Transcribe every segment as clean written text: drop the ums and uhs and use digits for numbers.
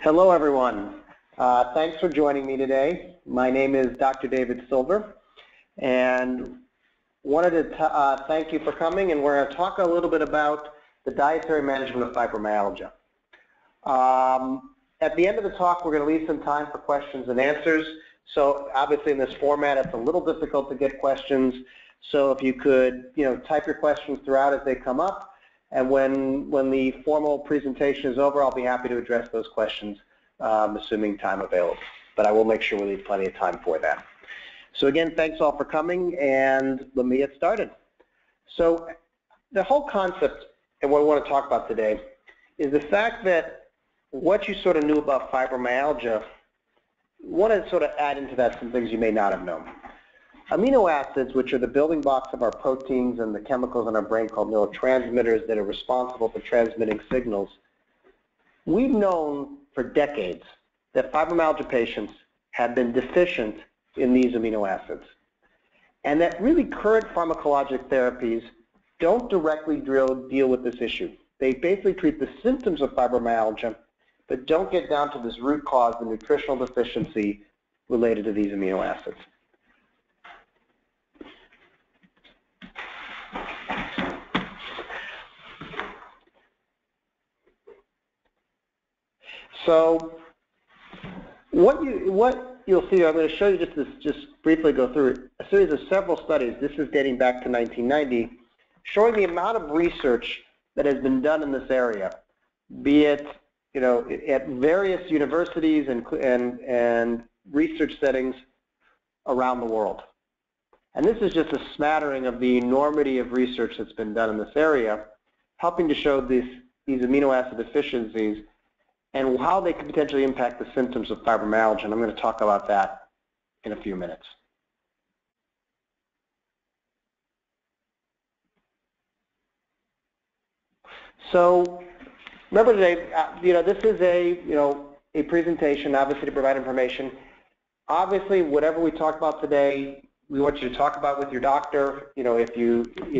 Hello, everyone. Thanks for joining me today. My name is Dr. David Silver, and wanted to thank you for coming, and we're going to talk a little bit about the dietary management of fibromyalgia. At the end of the talk, we're going to leave some time for questions and answers. So obviously in this format, it's a little difficult to get questions. So if you could, type your questions throughout as they come up. And when the formal presentation is over, I'll be happy to address those questions, assuming time available. But I will make sure we leave plenty of time for that. So again, thanks all for coming, and let me get started. So the whole concept, and what I want to talk about today, is the fact that what you sort of knew about fibromyalgia, I want to sort of add into that some things you may not have known. Amino acids, which are the building blocks of our proteins and the chemicals in our brain called neurotransmitters that are responsible for transmitting signals, we've known for decades that fibromyalgia patients have been deficient in these amino acids, and that really current pharmacologic therapies don't directly deal with this issue. They basically treat the symptoms of fibromyalgia, but don't get down to this root cause, the nutritional deficiency related to these amino acids. So what you'll see, I'm going to show you just briefly go through a series of several studies. This is dating back to 1990, showing the amount of research that has been done in this area, be it at various universities and research settings around the world. And this is just a smattering of the enormity of research that's been done in this area, helping to show these amino acid deficiencies and how they could potentially impact the symptoms of fibromyalgia, and I'm going to talk about that in a few minutes. So remember today, this is a presentation, obviously, to provide information. Obviously, whatever we talk about today, we want you to talk about with your doctor. If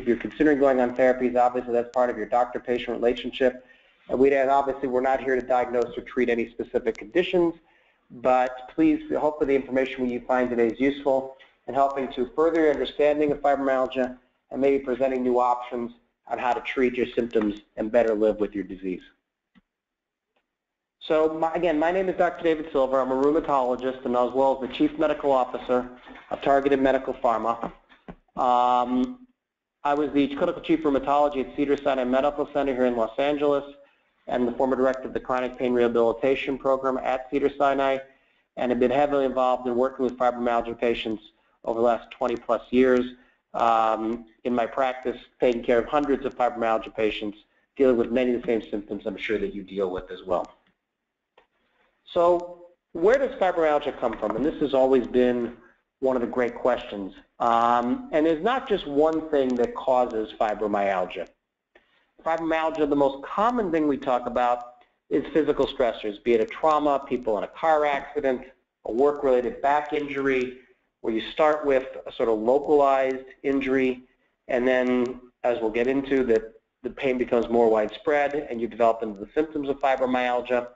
you're considering going on therapies, obviously that's part of your doctor-patient relationship. And obviously, we're not here to diagnose or treat any specific conditions, but please, hopefully the information you find today is useful in helping to further your understanding of fibromyalgia and maybe presenting new options on how to treat your symptoms and better live with your disease. So again, my name is Dr. David Silver. I'm a rheumatologist and as well as the Chief Medical Officer of Targeted Medical Pharma. I was the Clinical Chief Rheumatology at Cedars-Sinai Medical Center here in Los Angeles, and the former director of the Chronic Pain Rehabilitation Program at Cedars-Sinai, and have been heavily involved in working with fibromyalgia patients over the last 20-plus years in my practice, taking care of hundreds of fibromyalgia patients, dealing with many of the same symptoms I'm sure that you deal with as well. So where does fibromyalgia come from? And this has always been one of the great questions. And there's not just one thing that causes fibromyalgia. Fibromyalgia, the most common thing we talk about is physical stressors, be it a trauma, people in a car accident, a work-related back injury, where you start with a sort of localized injury, and then, as we'll get into, that the pain becomes more widespread and you develop into the symptoms of fibromyalgia,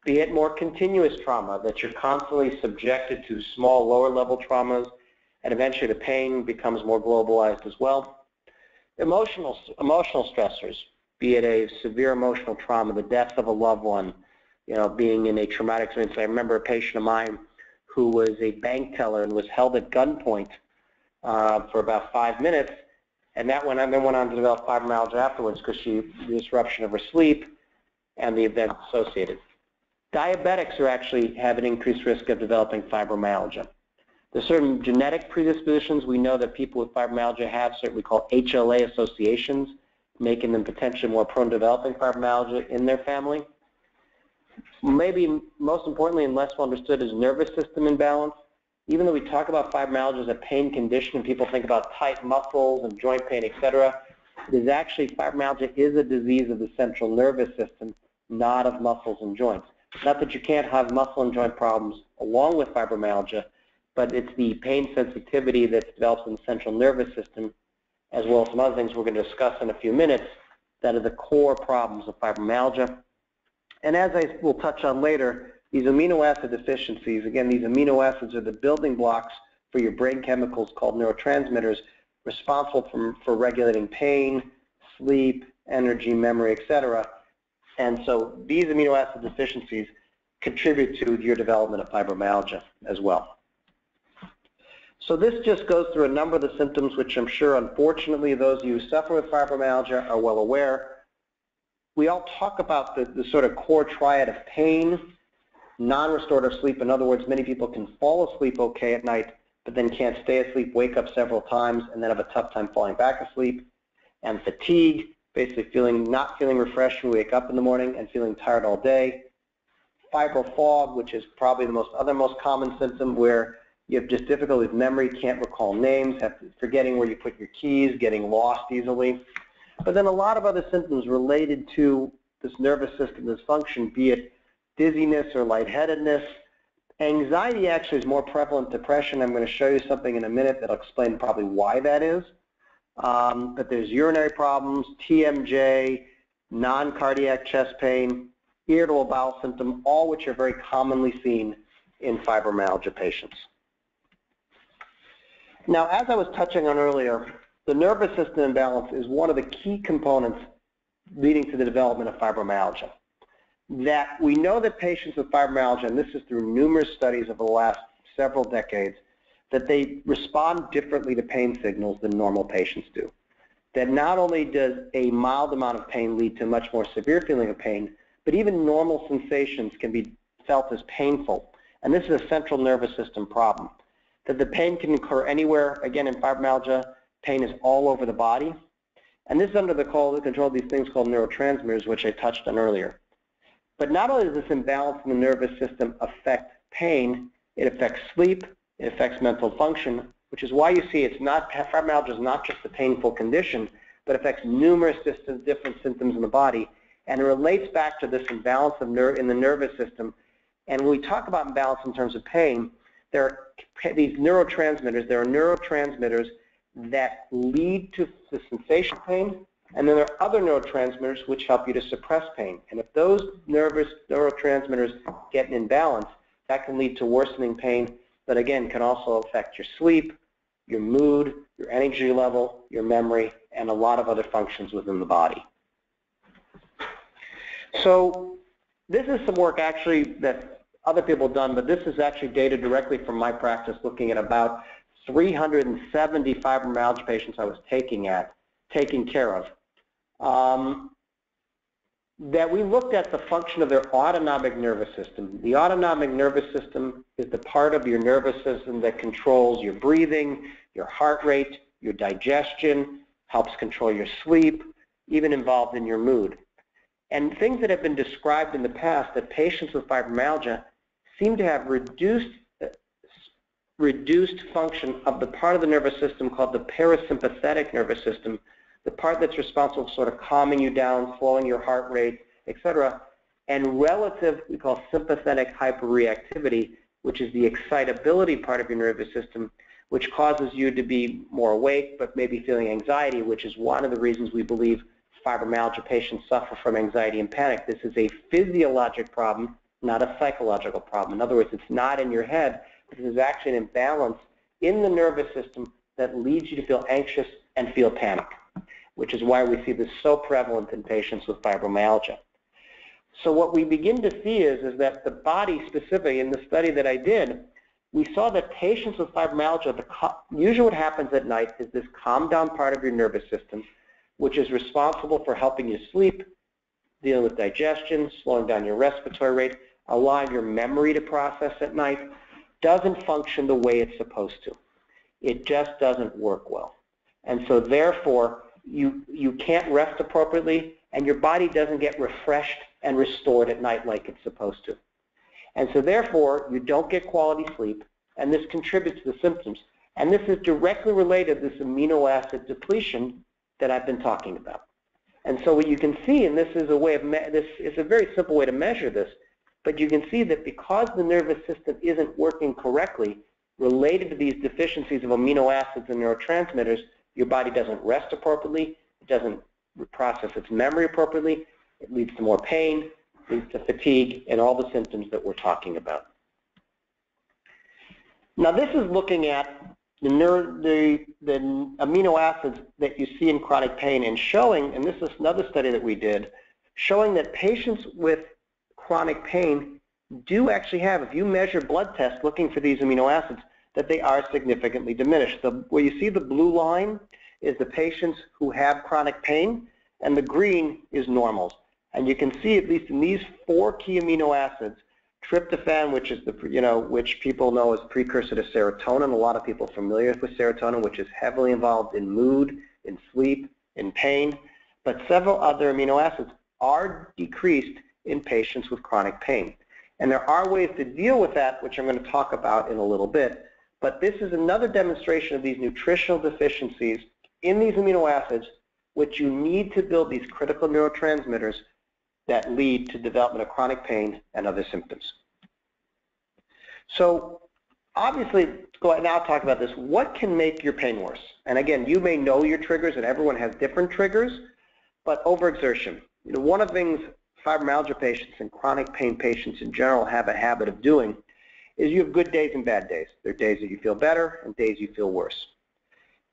be it more continuous trauma, that you're constantly subjected to small lower-level traumas, and eventually the pain becomes more globalized as well. Emotional stressors, be it a severe emotional trauma, the death of a loved one, being in a traumatic experience. I remember a patient of mine who was a bank teller and was held at gunpoint for about 5 minutes, and that went on to develop fibromyalgia afterwards because the disruption of her sleep and the event associated. Diabetics actually have an increased risk of developing fibromyalgia. There's certain genetic predispositions. We know that people with fibromyalgia have certain we call HLA associations, making them potentially more prone to developing fibromyalgia in their family. Maybe most importantly and less well understood is nervous system imbalance. Even though we talk about fibromyalgia as a pain condition and people think about tight muscles and joint pain, etc., it is actually fibromyalgia is a disease of the central nervous system, not of muscles and joints. Not that you can't have muscle and joint problems along with fibromyalgia, but it's the pain sensitivity that develops in the central nervous system, as well as some other things we're going to discuss in a few minutes, that are the core problems of fibromyalgia. And as I will touch on later, these amino acid deficiencies, again, these amino acids are the building blocks for your brain chemicals called neurotransmitters, responsible for regulating pain, sleep, energy, memory, etc. And so these amino acid deficiencies contribute to your development of fibromyalgia as well. So this just goes through a number of the symptoms, which I'm sure, unfortunately, those of you who suffer with fibromyalgia are well aware. We all talk about the sort of core triad of pain, non-restorative sleep. In other words, many people can fall asleep okay at night, but then can't stay asleep, wake up several times, and then have a tough time falling back asleep. And fatigue, basically not feeling refreshed when we wake up in the morning and feeling tired all day. Fibro fog, which is probably the most common symptom, where you have just difficulty with memory, can't recall names, forgetting where you put your keys, getting lost easily. But then a lot of other symptoms related to this nervous system dysfunction, be it dizziness or lightheadedness. Anxiety actually is more prevalent than depression. I'm going to show you something in a minute that'll explain probably why that is. But there's urinary problems, TMJ, non-cardiac chest pain, irritable bowel symptom, all which are very commonly seen in fibromyalgia patients. Now, as I was touching on earlier, the nervous system imbalance is one of the key components leading to the development of fibromyalgia. That we know that patients with fibromyalgia, and this is through numerous studies over the last several decades, that they respond differently to pain signals than normal patients do. That not only does a mild amount of pain lead to a much more severe feeling of pain, but even normal sensations can be felt as painful. And this is a central nervous system problem. That the pain can occur anywhere. Again, in fibromyalgia, pain is all over the body. And this is under the control of these things called neurotransmitters, which I touched on earlier. But not only does this imbalance in the nervous system affect pain, it affects sleep, it affects mental function, which is why you see fibromyalgia is not just a painful condition, but affects numerous different symptoms in the body. And it relates back to this imbalance in the nervous system. And when we talk about imbalance in terms of pain, there are these neurotransmitters. There are neurotransmitters that lead to the sensation of pain, and then there are other neurotransmitters which help you to suppress pain. And if those neurotransmitters get in imbalance, that can lead to worsening pain, but again, can also affect your sleep, your mood, your energy level, your memory, and a lot of other functions within the body. So this is some work actually that other people have done, but this is actually data directly from my practice, looking at about 370 fibromyalgia patients I was taking care of. That we looked at the function of their autonomic nervous system. The autonomic nervous system is the part of your nervous system that controls your breathing, your heart rate, your digestion, helps control your sleep, even involved in your mood. And things that have been described in the past, that patients with fibromyalgia seem to have reduced function of the part of the nervous system called the parasympathetic nervous system, the part that's responsible for sort of calming you down, slowing your heart rate, etc., and relative, we call sympathetic hyperreactivity, which is the excitability part of your nervous system, which causes you to be more awake, but maybe feeling anxiety, which is one of the reasons we believe fibromyalgia patients suffer from anxiety and panic. This is a physiologic problem, not a psychological problem. In other words, it's not in your head. This is actually an imbalance in the nervous system that leads you to feel anxious and feel panic, which is why we see this so prevalent in patients with fibromyalgia. So what we begin to see is that the body specifically, in the study that I did, we saw that patients with fibromyalgia, usually what happens at night is this calm down part of your nervous system, which is responsible for helping you sleep, dealing with digestion, slowing down your respiratory rate, allowing your memory to process at night, doesn't function the way it's supposed to. It just doesn't work well. And so therefore, you can't rest appropriately, and your body doesn't get refreshed and restored at night like it's supposed to. And so therefore, you don't get quality sleep, and this contributes to the symptoms. And this is directly related to this amino acid depletion that I've been talking about. And so what you can see, and this is a way of this is a very simple way to measure this, but you can see that because the nervous system isn't working correctly, related to these deficiencies of amino acids and neurotransmitters, your body doesn't rest appropriately, it doesn't process its memory appropriately, it leads to more pain, leads to fatigue and all the symptoms that we're talking about. Now this is looking at the amino acids that you see in chronic pain and showing, and this is another study that we did, showing that patients with chronic pain do actually have, if you measure blood tests looking for these amino acids, that they are significantly diminished. Where you see the blue line is the patients who have chronic pain, and the green is normals. And you can see, at least in these 4 key amino acids, tryptophan, which is which people know as precursor to serotonin. A lot of people are familiar with serotonin, which is heavily involved in mood, in sleep, in pain. But several other amino acids are decreased in patients with chronic pain. And there are ways to deal with that, which I'm going to talk about in a little bit. But this is another demonstration of these nutritional deficiencies in these amino acids, which you need to build these critical neurotransmitters that lead to development of chronic pain and other symptoms. So obviously, let's go ahead now talk about this. What can make your pain worse? And again, you may know your triggers, and everyone has different triggers, but overexertion. One of the things fibromyalgia patients and chronic pain patients in general have a habit of doing is you have good days and bad days. There are days that you feel better and days you feel worse.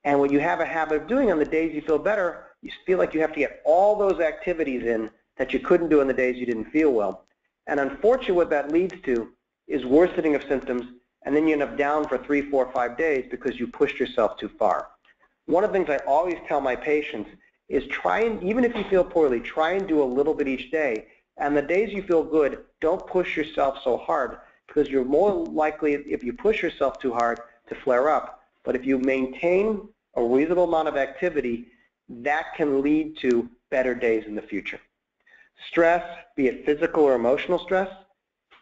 And what you have a habit of doing on the days you feel better, you feel like you have to get all those activities in that you couldn't do on the days you didn't feel well. And unfortunately, what that leads to is worsening of symptoms, and then you end up down for 3, 4, 5 days because you pushed yourself too far. One of the things I always tell my patients is try and, even if you feel poorly, try and do a little bit each day. And the days you feel good, don't push yourself so hard, because you're more likely, if you push yourself too hard, to flare up. But if you maintain a reasonable amount of activity, that can lead to better days in the future. Stress, be it physical or emotional stress,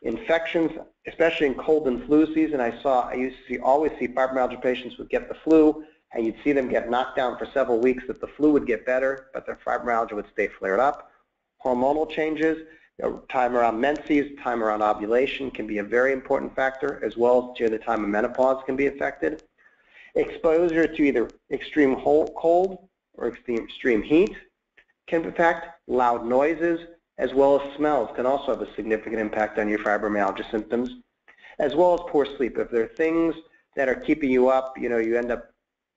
infections, especially in cold and flu season. I used to always see fibromyalgia patients would get the flu, and you'd see them get knocked down for several weeks, that the flu would get better, but their fibromyalgia would stay flared up. Hormonal changes, time around menses, time around ovulation can be a very important factor, as well as during the time of menopause can be affected. Exposure to either extreme cold or extreme heat can affect. Loud noises, as well as smells, can also have a significant impact on your fibromyalgia symptoms, as well as poor sleep. If there are things that are keeping you up, you end up,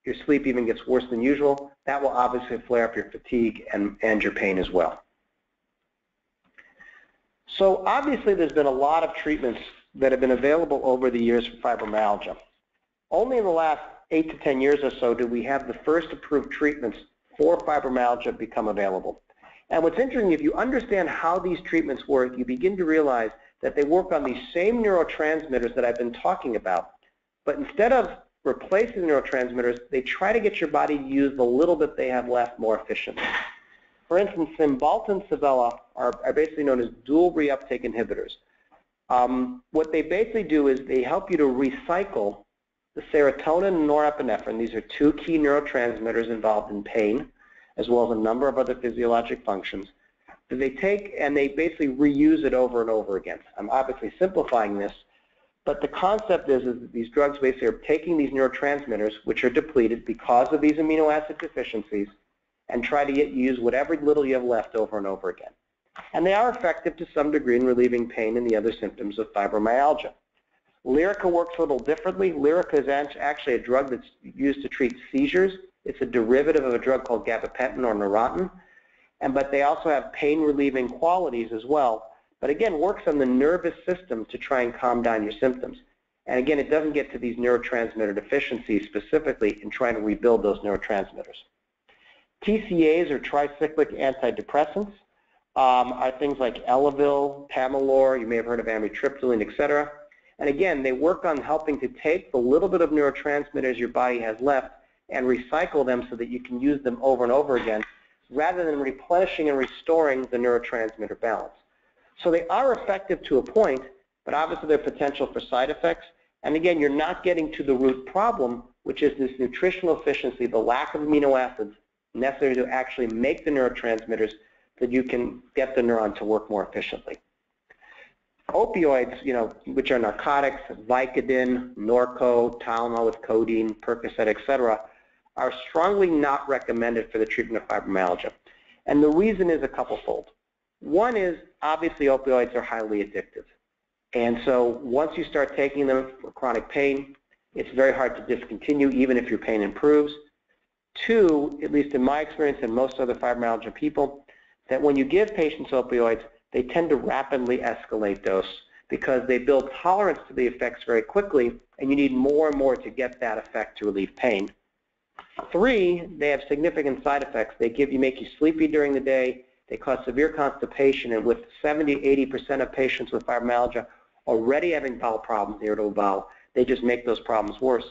your sleep even gets worse than usual, that will obviously flare up your fatigue and your pain as well. So obviously there's been a lot of treatments that have been available over the years for fibromyalgia. Only in the last 8 to 10 years or so did we have the first approved treatments for fibromyalgia become available. And what's interesting, if you understand how these treatments work, you begin to realize that they work on these same neurotransmitters that I've been talking about. But instead of replacing the neurotransmitters, they try to get your body to use the little bit they have left more efficiently. For instance, Cymbalta and Savella are basically known as dual reuptake inhibitors. What they basically do is they help you to recycle the serotonin and norepinephrine. These are 2 key neurotransmitters involved in pain, as well as a number of other physiologic functions, that they take and they basically reuse it over and over again. I'm obviously simplifying this, but the concept is that these drugs basically are taking these neurotransmitters, which are depleted because of these amino acid deficiencies, and try to use whatever little you have left over and over again. And they are effective to some degree in relieving pain and the other symptoms of fibromyalgia. Lyrica works a little differently. Lyrica is actually a drug that's used to treat seizures. It's a derivative of a drug called gabapentin or Neurontin, but they also have pain-relieving qualities as well. But again, works on the nervous system to try and calm down your symptoms. And again, it doesn't get to these neurotransmitter deficiencies specifically in trying to rebuild those neurotransmitters. TCAs, or tricyclic antidepressants, are things like Elavil, Pamelor, you may have heard of amitriptyline, etc. And again, they work on helping to take the little bit of neurotransmitters your body has left and recycle them so that you can use them over and over again, rather than replenishing and restoring the neurotransmitter balance. So they are effective to a point, but obviously there are potential for side effects. And again, you're not getting to the root problem, which is this nutritional deficiency, the lack of amino acids necessary to actually make the neurotransmitters that you can get the neuron to work more efficiently. Opioids, which are narcotics, Vicodin, Norco, Tylenol with codeine, Percocet, etc., are strongly not recommended for the treatment of fibromyalgia. And the reason is a couple-fold. One is, obviously, opioids are highly addictive. And so once you start taking them for chronic pain, it's very hard to discontinue, even if your pain improves. Two, at least in my experience and most other fibromyalgia people, that when you give patients opioids, they tend to rapidly escalate dose because they build tolerance to the effects very quickly, and you need more and more to get that effect to relieve pain. Three, they have significant side effects. They make you sleepy during the day. They cause severe constipation, and with 70–80% of patients with fibromyalgia already having bowel problems, irritable bowel, they just make those problems worse.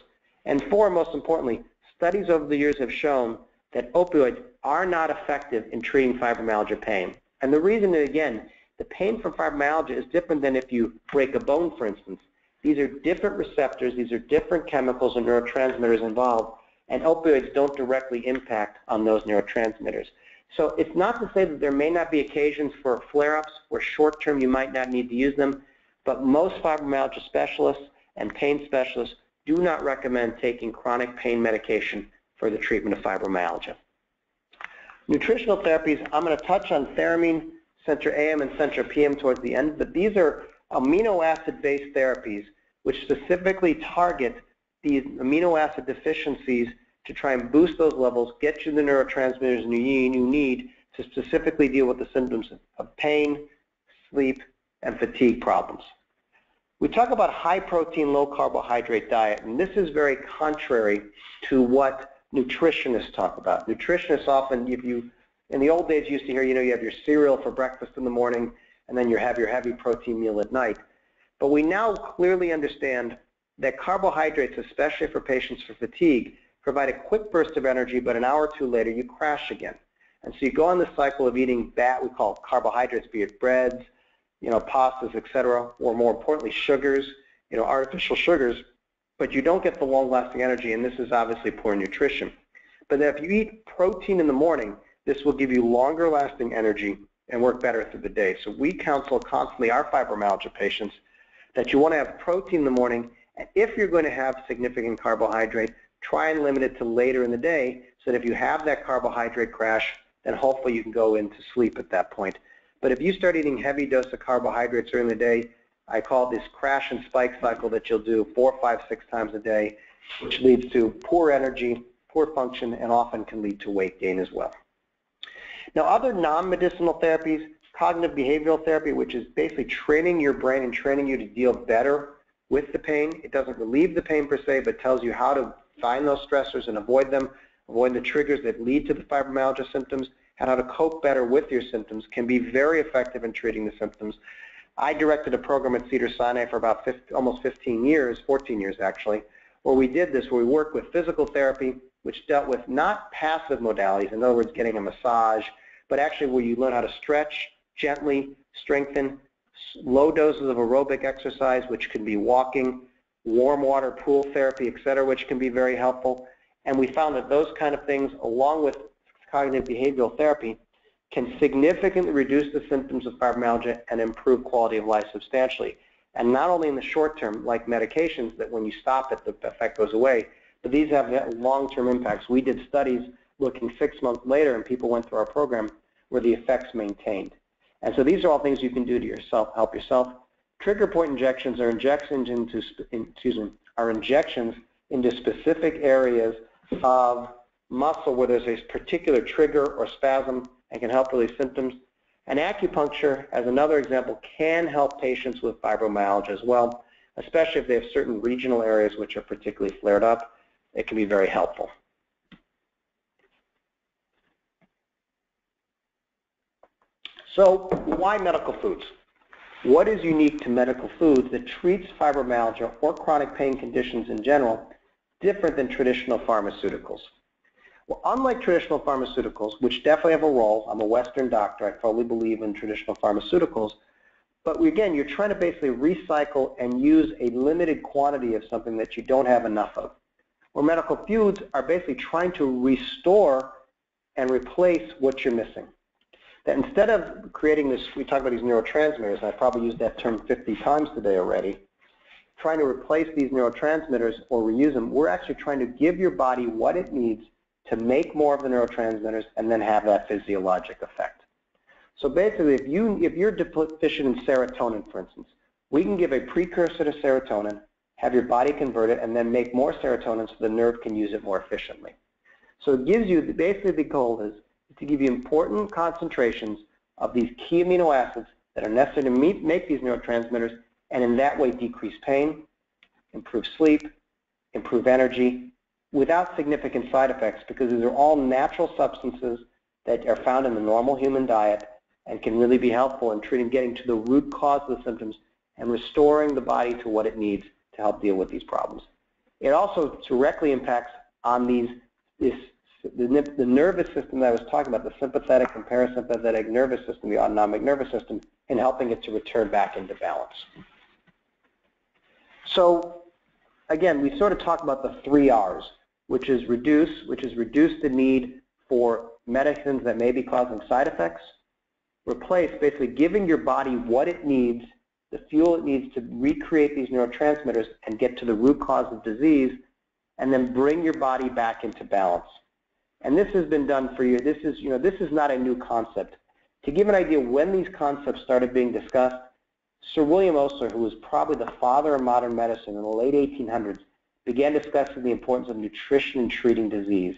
And four, most importantly, studies over the years have shown that opioids are not effective in treating fibromyalgia pain. And the reason is, again, the pain from fibromyalgia is different than if you break a bone, for instance. These are different receptors. These are different chemicals and neurotransmitters involved, and opioids don't directly impact on those neurotransmitters. So it's not to say that there may not be occasions for flare-ups where short-term you might not need to use them, but most fibromyalgia specialists and pain specialists do not recommend taking chronic pain medication for the treatment of fibromyalgia. Nutritional therapies, I'm going to touch on theramine, Centra AM, and Centra PM towards the end, but these are amino acid-based therapies which specifically target these amino acid deficiencies to try and boost those levels, get you the neurotransmitters you need to specifically deal with the symptoms of pain, sleep, and fatigue problems. We talk about high protein, low carbohydrate diet, and this is very contrary to what nutritionists talk about. Nutritionists often, in the old days, you used to hear, you have your cereal for breakfast in the morning, and then you have your heavy protein meal at night. But we now clearly understand that carbohydrates, especially for patients for fatigue, provide a quick burst of energy, but an hour or two later, you crash again. And so you go on the cycle of eating we call carbohydrates, be it breads, pastas, etc., or more importantly, sugars, artificial sugars, but you don't get the long-lasting energy, and this is obviously poor nutrition. But if you eat protein in the morning, this will give you longer-lasting energy and work better through the day. So we counsel constantly our fibromyalgia patients that you want to have protein in the morning, and if you're going to have significant carbohydrate, try and limit it to later in the day so that if you have that carbohydrate crash, then hopefully you can go into sleep at that point. But if you start eating heavy dose of carbohydrates during the day, I call this crash and spike cycle that you'll do 4, 5, 6 times a day, which leads to poor energy, poor function, and often can lead to weight gain as well. Now, other non-medicinal therapies, cognitive behavioral therapy, which is basically training your brain and training you to deal better with the pain. It doesn't relieve the pain per se, but tells you how to find those stressors and avoid them, avoid the triggers that lead to the fibromyalgia symptoms, and how to cope better with your symptoms can be very effective in treating the symptoms. I directed a program at Cedars-Sinai for about almost 15 years, 14 years actually, where we did this, where we worked with physical therapy, which dealt with not passive modalities, in other words, getting a massage, but actually where you learn how to stretch gently, strengthen, low doses of aerobic exercise, which can be walking, warm water pool therapy, etc., which can be very helpful. And we found that those kind of things, along with cognitive behavioral therapy, can significantly reduce the symptoms of fibromyalgia and improve quality of life substantially. And not only in the short term, like medications, that when you stop it, the effect goes away, but these have long-term impacts. We did studies looking 6 months later, and people went through our program where the effects maintained. And so these are all things you can do to yourself, help yourself. Trigger point injections are injections into specific areas of muscle where there's a particular trigger or spasm and can help relieve symptoms. And acupuncture, as another example, can help patients with fibromyalgia as well, especially if they have certain regional areas which are particularly flared up. It can be very helpful. So why medical foods? What is unique to medical foods that treats fibromyalgia or chronic pain conditions in general different than traditional pharmaceuticals? Well, unlike traditional pharmaceuticals, which definitely have a role, I'm a Western doctor, I fully believe in traditional pharmaceuticals, but again, you're trying to basically recycle and use a limited quantity of something that you don't have enough of. Where medical foods are basically trying to restore and replace what you're missing. That instead of creating this, we talk about these neurotransmitters, and I probably used that term 50 times today already, trying to replace these neurotransmitters or reuse them, we're actually trying to give your body what it needs to make more of the neurotransmitters and then have that physiologic effect. So basically, if you're deficient in serotonin, for instance, we can give a precursor to serotonin, have your body convert it, and then make more serotonin so the nerve can use it more efficiently. So it gives you, basically the goal is to give you important concentrations of these key amino acids that are necessary to make these neurotransmitters, and in that way decrease pain, improve sleep, improve energy, without significant side effects, because these are all natural substances that are found in the normal human diet and can really be helpful in getting to the root cause of the symptoms and restoring the body to what it needs to help deal with these problems. It also directly impacts on the nervous system that I was talking about, the sympathetic and parasympathetic nervous system, the autonomic nervous system, in helping it to return back into balance. So again, we sort of talk about the 3 R's, which is reduce the need for medicines that may be causing side effects, replace, basically giving your body what it needs, the fuel it needs to recreate these neurotransmitters and get to the root cause of disease, and then bring your body back into balance. And this has been done for you. This is not a new concept. To give an idea when these concepts started being discussed, Sir William Osler, who was probably the father of modern medicine in the late 1800s, began discussing the importance of nutrition in treating disease.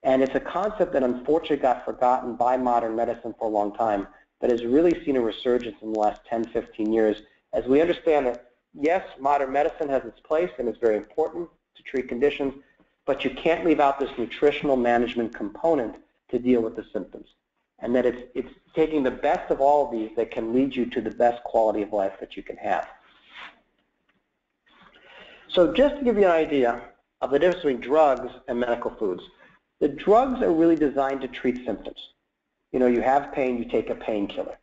And it's a concept that unfortunately got forgotten by modern medicine for a long time, but has really seen a resurgence in the last 10, 15 years, as we understand that, yes, modern medicine has its place and is very important to treat conditions, but you can't leave out this nutritional management component to deal with the symptoms. And that it's taking the best of all of these that can lead you to the best quality of life that you can have. So just to give you an idea of the difference between drugs and medical foods, the drugs are really designed to treat symptoms. You know, you have pain, you take a painkiller.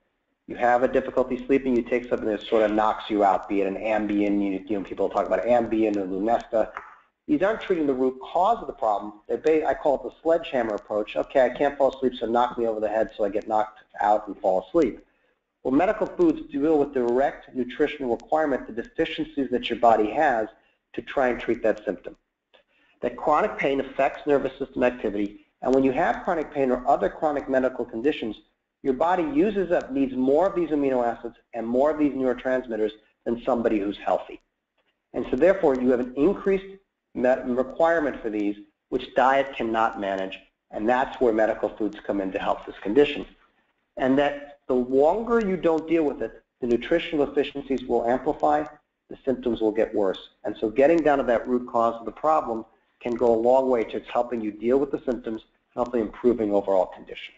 You have a difficulty sleeping, you take something that sort of knocks you out, be it an Ambien, you know, people talk about Ambien or Lunesta. These aren't treating the root cause of the problem. I call it the sledgehammer approach. Okay, I can't fall asleep, so knock me over the head so I get knocked out and fall asleep. Well, medical foods deal with direct nutritional requirement, the deficiencies that your body has to try and treat that symptom. That chronic pain affects nervous system activity, and when you have chronic pain or other chronic medical conditions, your body needs more of these amino acids and more of these neurotransmitters than somebody who's healthy. And so therefore, you have an increased requirement for these, which diet cannot manage, and that's where medical foods come in to help this condition. And that the longer you don't deal with it, the nutritional deficiencies will amplify, the symptoms will get worse. And so getting down to that root cause of the problem can go a long way to helping you deal with the symptoms, helping improving overall condition.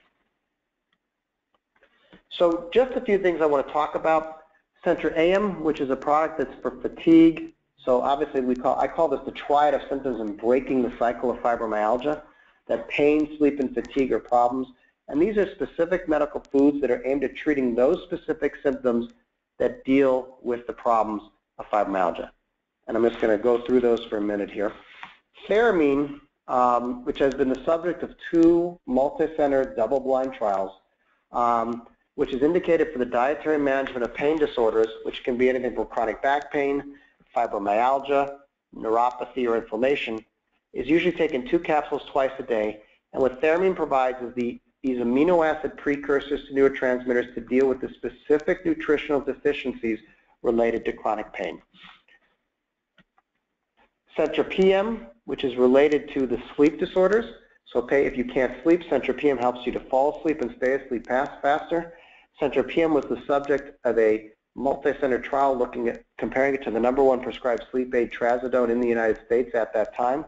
So just a few things I want to talk about. Centra AM, which is a product that's for fatigue. So obviously I call this the triad of symptoms in breaking the cycle of fibromyalgia, that pain, sleep, and fatigue are problems. And these are specific medical foods that are aimed at treating those specific symptoms that deal with the problems of fibromyalgia. And I'm just going to go through those for a minute here. Theramine, which has been the subject of 2 multi-center double-blind trials, which is indicated for the dietary management of pain disorders, which can be anything from chronic back pain, fibromyalgia, neuropathy, or inflammation, is usually taken 2 capsules twice a day. And what theramine provides is these amino acid precursors to neurotransmitters to deal with the specific nutritional deficiencies related to chronic pain. Centra PM, which is related to the sleep disorders. So if you can't sleep, Centra PM helps you to fall asleep and stay asleep faster. Centra PM was the subject of a multi-center trial looking at comparing it to the #1 prescribed sleep aid, trazodone, in the United States at that time,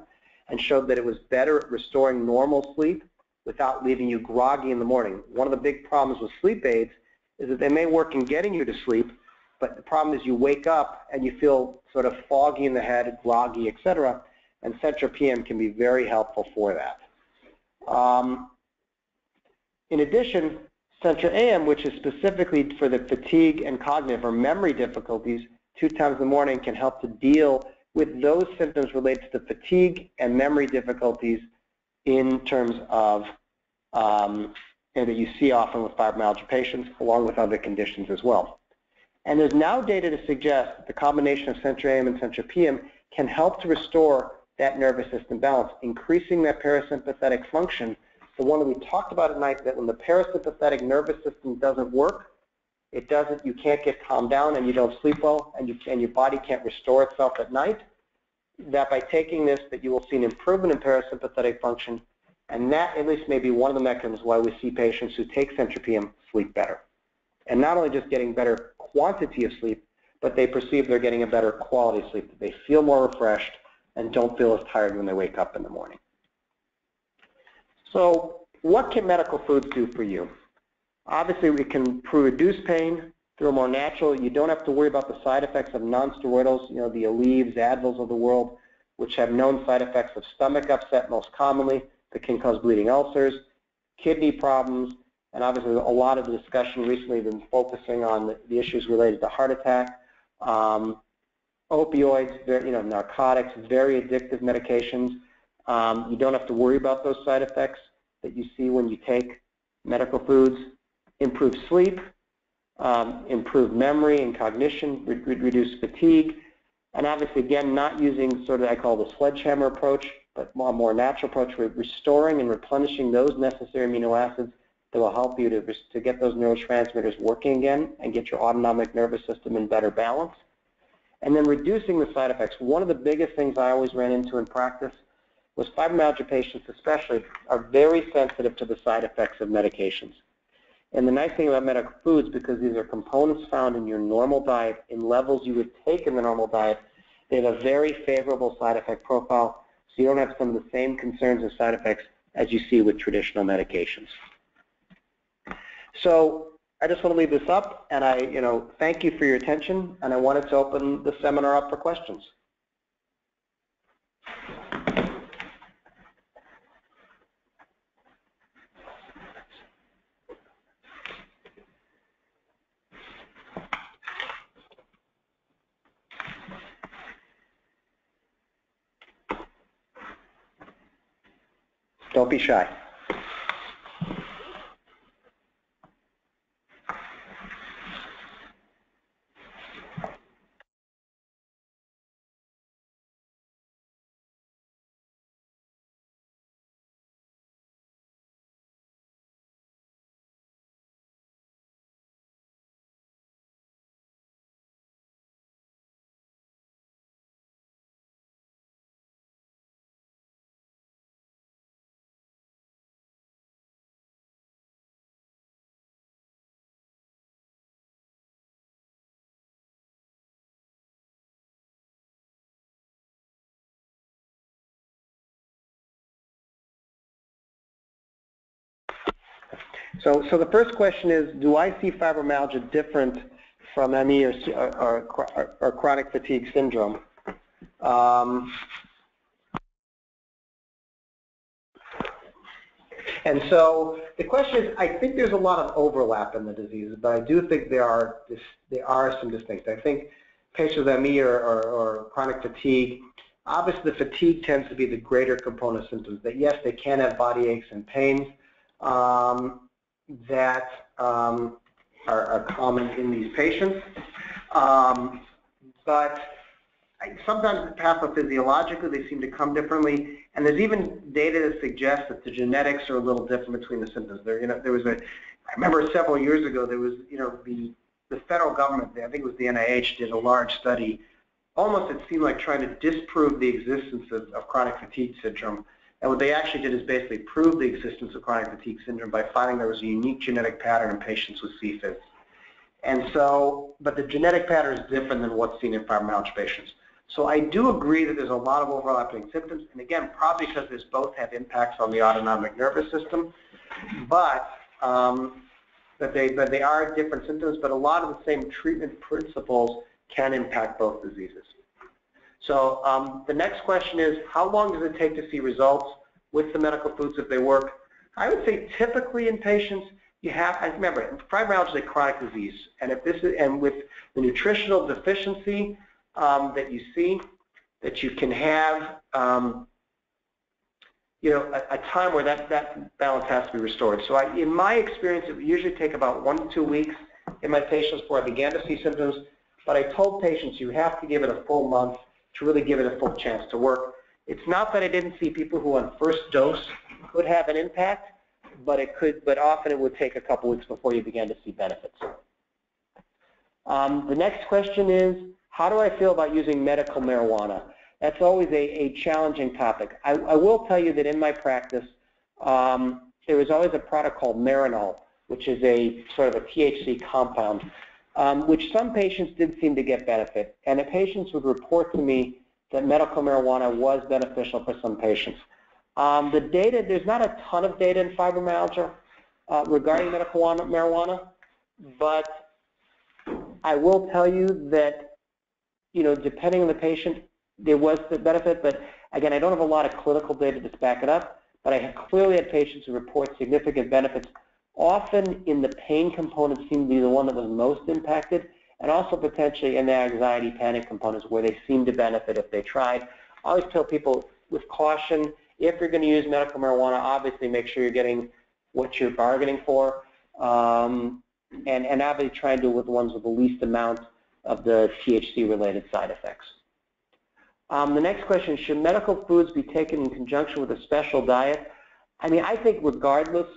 and showed that it was better at restoring normal sleep without leaving you groggy in the morning. One of the big problems with sleep aids is that they may work in getting you to sleep, but the problem is you wake up and you feel sort of foggy in the head, groggy, etc. And Centra PM can be very helpful for that. In addition, Centra AM, which is specifically for the fatigue and cognitive or memory difficulties, 2 times in the morning can help to deal with those symptoms related to fatigue and memory difficulties in terms of that you see often with fibromyalgia patients, along with other conditions as well. And there's now data to suggest that the combination of Centra AM and Centra PM can help to restore that nervous system balance, increasing that parasympathetic function the one that we talked about at night, that when the parasympathetic nervous system doesn't work, you can't get calmed down and you don't sleep well and your body can't restore itself at night, that by taking this, that you will see an improvement in parasympathetic function, and that at least may be one of the mechanisms why we see patients who take centropium sleep better. And not only just getting better quantity of sleep, but they perceive they're getting a better quality of sleep. They feel more refreshed and don't feel as tired when they wake up in the morning. So what can medical foods do for you? Obviously, we can reduce pain through a more natural. You don't have to worry about the side effects of non-steroidals, the Aleve, Advils of the world, which have known side effects of stomach upset most commonly that can cause bleeding ulcers, kidney problems, and obviously a lot of the discussion recently has been focusing on the issues related to heart attack, opioids, narcotics, very addictive medications. You don't have to worry about those side effects that you see when you take medical foods. Improve sleep, improve memory and cognition, reduce fatigue, and obviously, again, not using sort of, I call the sledgehammer approach, but a more natural approach, restoring and replenishing those necessary amino acids that will help you to get those neurotransmitters working again and get your autonomic nervous system in better balance. And then reducing the side effects. One of the biggest things I always ran into in practice was fibromyalgia patients especially are very sensitive to the side effects of medications. And the nice thing about medical foods, because these are components found in your normal diet in levels you would take in the normal diet, they have a very favorable side effect profile, so you don't have some of the same concerns and side effects as you see with traditional medications. So I just want to leave this up, and I thank you for your attention, and I wanted to open the seminar up for questions. Don't be shy. So the first question is, do I see fibromyalgia different from ME or chronic fatigue syndrome? And so the question is, I think there's a lot of overlap in the diseases, but I do think there are some distinctions. I think patients with ME or chronic fatigue, obviously the fatigue tends to be the greater component of symptoms. That yes, they can have body aches and pains that are common in these patients, but sometimes pathophysiologically they seem to come differently, and there's even data that suggests that the genetics are a little different between the symptoms. I remember several years ago there was, the federal government, I think it was the NIH, did a large study. Almost it seemed like trying to disprove the existence of chronic fatigue syndrome. And what they actually did is basically prove the existence of chronic fatigue syndrome by finding there was a unique genetic pattern in patients with CFID. And so, but the genetic pattern is different than what's seen in fibromyalgia patients. So I do agree that there's a lot of overlapping symptoms, and again, probably because these both have impacts on the autonomic nervous system, but they are different symptoms, but a lot of the same treatment principles can impact both diseases. So the next question is, how long does it take to see results with the medical foods if they work? I would say typically in patients, remember, fibromyalgia is a chronic disease, and with the nutritional deficiency that you see, that you can have a time where that balance has to be restored. So in my experience, it would usually take about 1 to 2 weeks in my patients before I began to see symptoms, but I told patients you have to give it a full month to really give it a full chance to work. It's not that I didn't see people who on first dose could have an impact, but often it would take a couple weeks before you began to see benefits. The next question is, how do I feel about using medical marijuana? That's always a challenging topic. I will tell you that in my practice, there was always a product called Marinol, which is a sort of a THC compound, which some patients did seem to get benefit. And the patients would report to me that medical marijuana was beneficial for some patients. The data, there's not a ton of data in fibromyalgia regarding medical marijuana, but I will tell you that, depending on the patient, there was the benefit, but again, I don't have a lot of clinical data to back it up, but I clearly had patients who report significant benefits. Often in the pain component seemed to be the one that was most impacted, and also potentially in the anxiety, panic components where they seemed to benefit if they tried. I always tell people with caution, if you're going to use medical marijuana, obviously make sure you're getting what you're bargaining for, and obviously try and do it with the ones with the least amount of the THC-related side effects. The next question, should medical foods be taken in conjunction with a special diet? I mean, I think regardless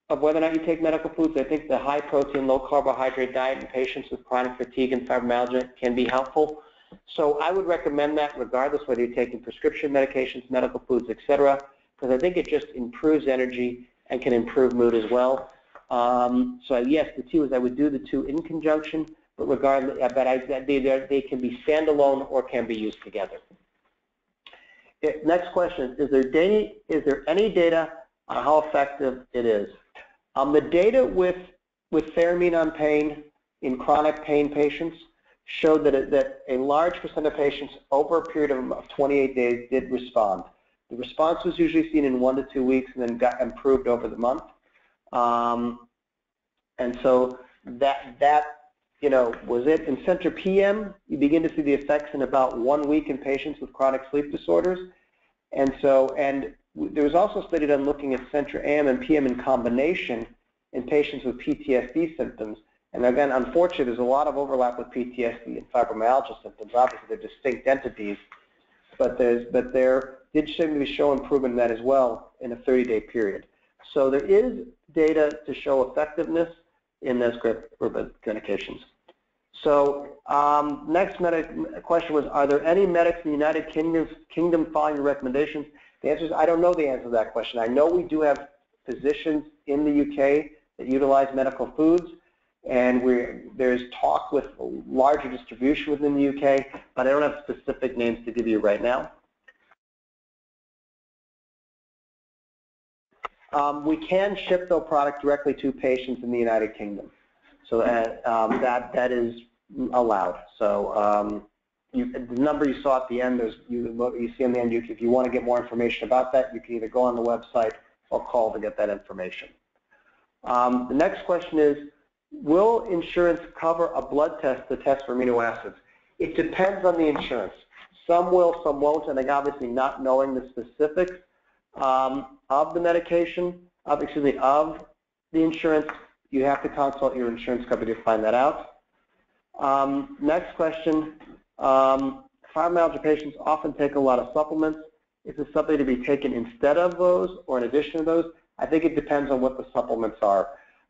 of whether or not you take medical foods, I think the high protein, low carbohydrate diet in patients with chronic fatigue and fibromyalgia can be helpful. So I would recommend that regardless whether you're taking prescription medications, medical foods, etc., because I think it just improves energy and can improve mood as well. So yes, the two is I would do the two in conjunction, but regardless, they can be standalone or can be used together. Next question, is there any data on how effective it is? The data with theramine on pain in chronic pain patients showed that a large percent of patients over a period of 28 days did respond. The response was usually seen in 1 to 2 weeks and then got improved over the month. And so that was it. In Center PM, you begin to see the effects in about 1 week in patients with chronic sleep disorders. And there was also a study done looking at Center AM and PM in combination in patients with PTSD symptoms. And again, unfortunately, there's a lot of overlap with PTSD and fibromyalgia symptoms. Obviously, they're distinct entities, but there did seem to show improvement in that as well in a 30-day period. So there is data to show effectiveness in those group of medications. So next question was, are there any medics in the United Kingdom following your recommendations? The answer is I don't know the answer to that question. I know we do have physicians in the UK that utilize medical foods, and there's talk with larger distribution within the UK, but I don't have specific names to give you right now. We can ship the product directly to patients in the United Kingdom, so that is allowed. So the number you saw at the end, you see on the end, if you want to get more information about that, you can either go on the website or call to get that information. The next question is, will insurance cover a blood test to test for amino acids? It depends on the insurance. Some will, some won't, and obviously not knowing the specifics of the medication, of the insurance, you have to consult your insurance company to find that out. Next question, fibromyalgia patients often take a lot of supplements. Is this something to be taken instead of those or in addition to those? I think it depends on what the supplements are.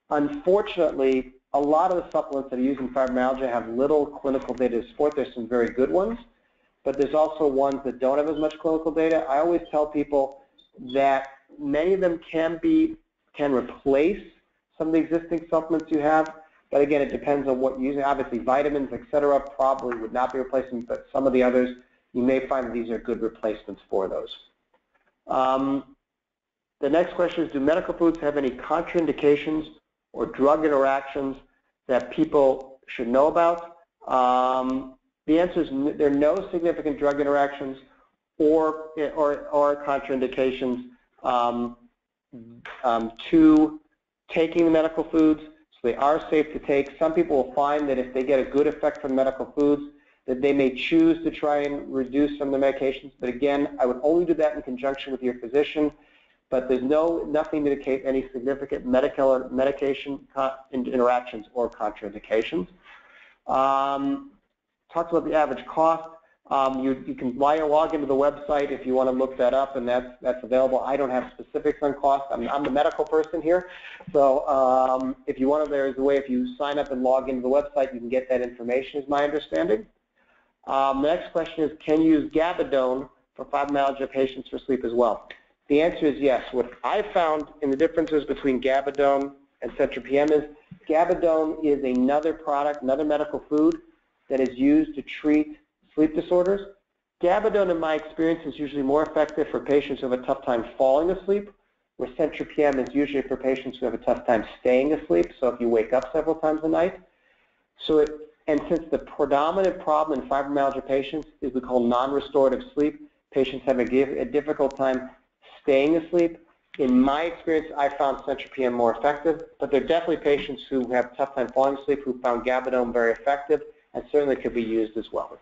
Unfortunately, a lot of the supplements that are used in fibromyalgia have little clinical data to support. There's some very good ones, but there's also ones that don't have as much clinical data. I always tell people that many of them can replace some of the existing supplements you have, but again, it depends on what you're using. Obviously, vitamins, etc., probably would not be replacing, but some of the others, you may find that these are good replacements for those. The next question is, do medical foods have any contraindications or drug interactions that people should know about? The answer is there are no significant drug interactions or contraindications to taking the medical foods, so they are safe to take. Some people will find that if they get a good effect from medical foods, that they may choose to try and reduce some of the medications. But again, I would only do that in conjunction with your physician. But there's nothing to indicate any significant medication interactions or contraindications. Talked about the average cost. You can log into the website if you want to look that up, and that's available. I don't have specifics on cost. I'm the medical person here, so if you want to, there's a way. If you sign up and log into the website, you can get that information. Is my understanding. The next question is, can you use Gabadone for fibromyalgia patients for sleep as well? The answer is yes. What I found in the differences between Gabadone and Centra PM is Gabadone is another product, another medical food that is used to treat sleep disorders. Gabadone, in my experience, is usually more effective for patients who have a tough time falling asleep, where Centra PM is usually for patients who have a tough time staying asleep, so if you wake up several times a night. And since the predominant problem in fibromyalgia patients is we call non-restorative sleep, patients have a difficult time staying asleep. In my experience, I found Centra PM more effective, but there are definitely patients who have a tough time falling asleep who found Gabadone very effective and certainly could be used as well.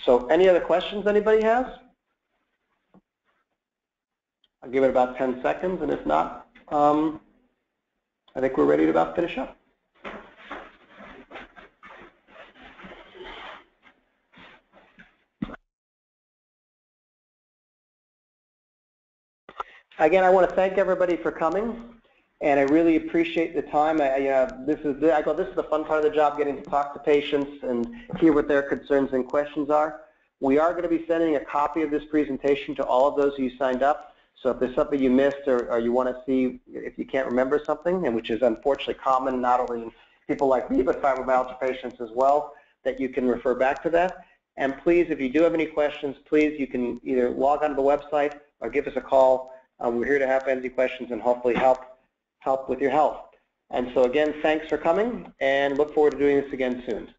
So any other questions anybody has? I'll give it about 10 seconds, and if not, I think we're ready to about finish up. Again, I want to thank everybody for coming, and I really appreciate the time. This is the fun part of the job, getting to talk to patients and hear what their concerns and questions are. We are going to be sending a copy of this presentation to all of those who signed up. So if there's something you missed or you want to see, if you can't remember something, and which is unfortunately common not only in people like me, but fibromyalgia patients as well, that you can refer back to that. And please, if you do have any questions, please, you can either log onto the website or give us a call. We're here to have any questions and hopefully help with your health. And so again, thanks for coming, and look forward to doing this again soon.